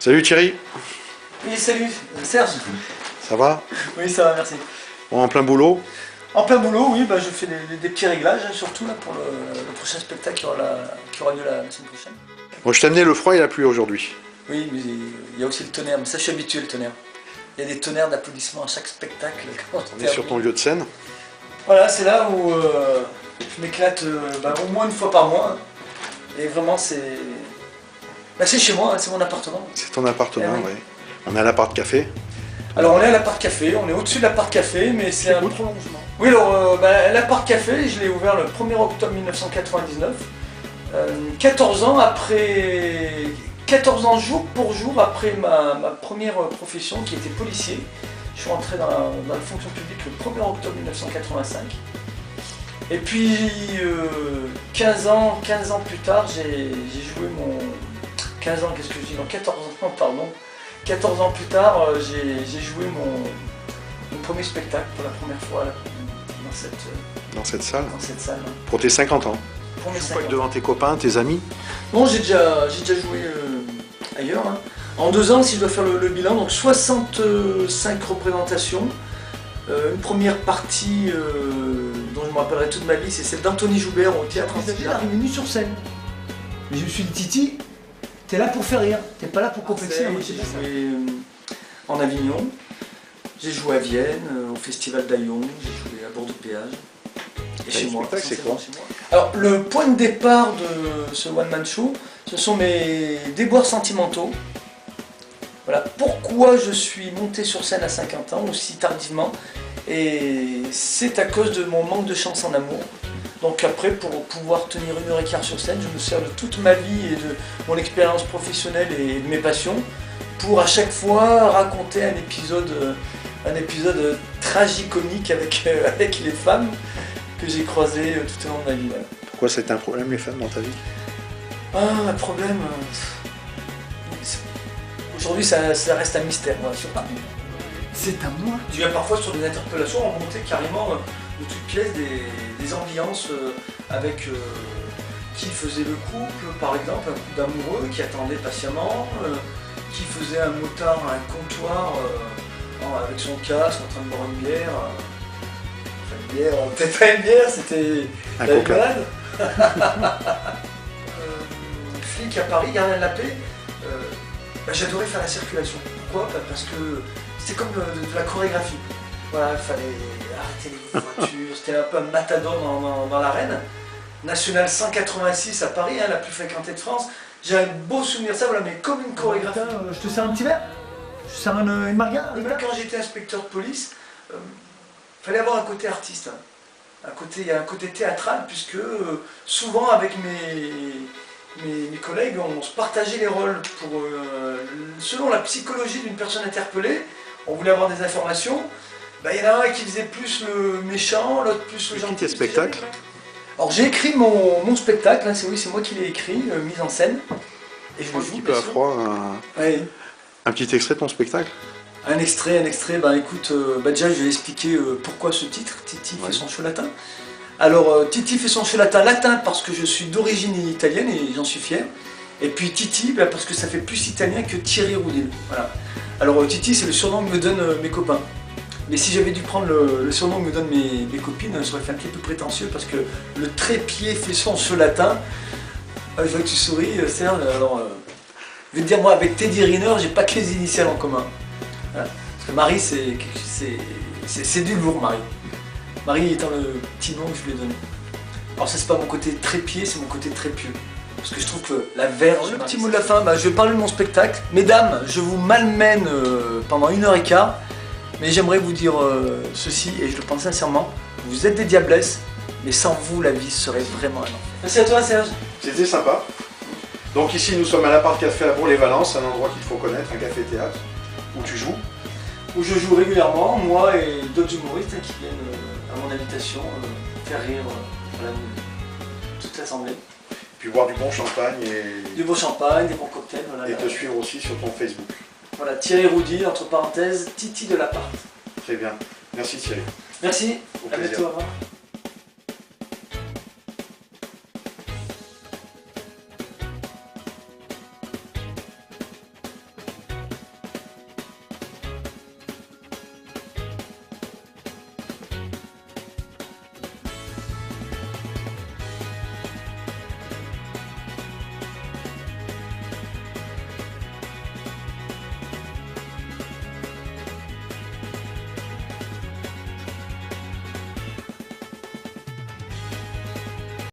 Salut Thierry. Oui, salut, Serge. Ça va? Oui, ça va, merci. Bon, en plein boulot? En plein boulot, oui, je fais des petits réglages, surtout là, pour le prochain spectacle qui aura lieu la semaine prochaine. Bon, je t'ai amené le froid et la pluie aujourd'hui. Oui, mais il y a aussi le tonnerre, mais ça je suis habitué, le tonnerre. Il y a des tonnerres d'applaudissements à chaque spectacle. On est sur ton lieu de scène. Voilà, c'est là où je m'éclate au moins une fois par mois. Et vraiment, c'est chez moi, c'est mon appartement. C'est ton appartement, oui. oui. On est à l'appart café. Alors on est à l'appart café, on est au-dessus de l'appart café, mais c'est un prolongement. Oui, alors l'appart café, je l'ai ouvert le 1er octobre 1999. 14 ans après, 14 ans jour pour jour après ma première profession qui était policier. Je suis rentré dans la fonction publique le 1er octobre 1985. Et puis 15 ans plus tard, j'ai joué mon... 15 ans, qu'est-ce que je dis? Non, 14 ans, pardon. 14 ans plus tard, j'ai joué mon premier spectacle pour la première fois là, dans cette salle. Pour tes 50 ans. Pour mes 50 ans. Devant tes copains, tes amis? Bon, j'ai déjà joué ailleurs. Hein. En 2 ans, si je dois faire le bilan, donc 65 représentations. Une première partie dont je me rappellerai toute ma vie, c'est celle d'Anthony Joubert au théâtre. J'ai venu sur scène. Mais je me suis dit, Titi, t'es là pour faire rire, t'es pas là pour complexer. J'ai joué en Avignon, j'ai joué à Vienne, au Festival d'Aillon, j'ai joué à Bordeaux-Péage. Et chez moi. C'est quoi? Alors, le point de départ de ce one-man show, ce sont mes déboires sentimentaux. Voilà pourquoi je suis monté sur scène à 50 ans, aussi tardivement. Et c'est à cause de mon manque de chance en amour. Donc après, pour pouvoir tenir 1h15 sur scène, je me sers de toute ma vie et de mon expérience professionnelle et de mes passions pour à chaque fois raconter un épisode tragicomique avec les femmes que j'ai croisées tout au long de ma vie. Voilà. Pourquoi c'est un problème les femmes dans ta vie? Un problème... Aujourd'hui, ça reste un mystère, voilà, sur Paris. C'est à moi. Il y a parfois sur des interpellations, on montait carrément de toutes pièces des ambiances avec qui faisait le couple, par exemple, un couple d'amoureux qui attendait patiemment, qui faisait un motard à un comptoir avec son casque en train de boire une bière. Enfin, une bière, peut-être pas une bière, c'était un la coca. Flic à Paris, gardien de la paix. J'adorais faire la circulation. Pourquoi? Parce que c'était comme de la chorégraphie. Voilà, il fallait arrêter les voitures, c'était un peu un matador dans l'arène. Nationale 186 à Paris, hein, la plus fréquentée de France. J'ai un beau souvenir de ça, voilà, mais comme une chorégraphie. Je te sers un petit verre? Je te sers une margarine? Quand j'étais inspecteur de police, il fallait avoir un côté artiste. Hein. Il y a un côté théâtral, puisque souvent avec mes collègues, on se partageait les rôles selon la psychologie d'une personne interpellée. On voulait avoir des informations. Il y en a un qui faisait plus le méchant, l'autre plus le gentil. Tes spectacles? Alors j'ai écrit mon spectacle, hein, c'est moi qui l'ai écrit, mise en scène. Et je le joue. Un petit peu à froid. Un petit extrait de ton spectacle? Un extrait, écoute, déjà je vais expliquer pourquoi ce titre, Titi fait son show latin. Alors Titi fait son show latin parce que je suis d'origine italienne et j'en suis fier. Et puis Titi parce que ça fait plus italien que Thierry Roudil. Voilà. Alors Titi c'est le surnom que me donnent mes copains. Mais si j'avais dû prendre le surnom que me donnent mes copines, ça aurait fait un petit peu prétentieux parce que le trépied fait son show latin. Je vois que tu souris, Serge. Alors, je vais te dire, moi avec Teddy Riner, j'ai pas que les initiales en commun. Voilà. Parce que Marie, c'est du lourd, Marie. Marie étant le petit nom que je lui ai donné. Alors ça c'est pas mon côté trépied, c'est mon côté trépieux. Parce que je trouve que la verge... Le petit mot de la fin, je vais parler de mon spectacle. Mesdames, je vous malmène pendant 1h15. Mais j'aimerais vous dire ceci, et je le pense sincèrement. Vous êtes des diablesses, mais sans vous la vie serait vraiment un enfer. Merci à toi Serge. C'était sympa. Donc ici nous sommes à l'appart café à Bourg-les-Valences, un endroit qu'il faut connaître, un café-théâtre, où tu joues. Où je joue régulièrement, moi et d'autres humoristes qui viennent à mon invitation faire rire toute l'assemblée. Puis boire du bon champagne et... Du beau champagne, des bons cocktails. Voilà, et te suivre aussi sur ton Facebook. Voilà, Thierry Roudil, entre parenthèses, Titi de l'appart. Très bien. Merci Thierry. Merci, Au à plaisir. bientôt, au revoir.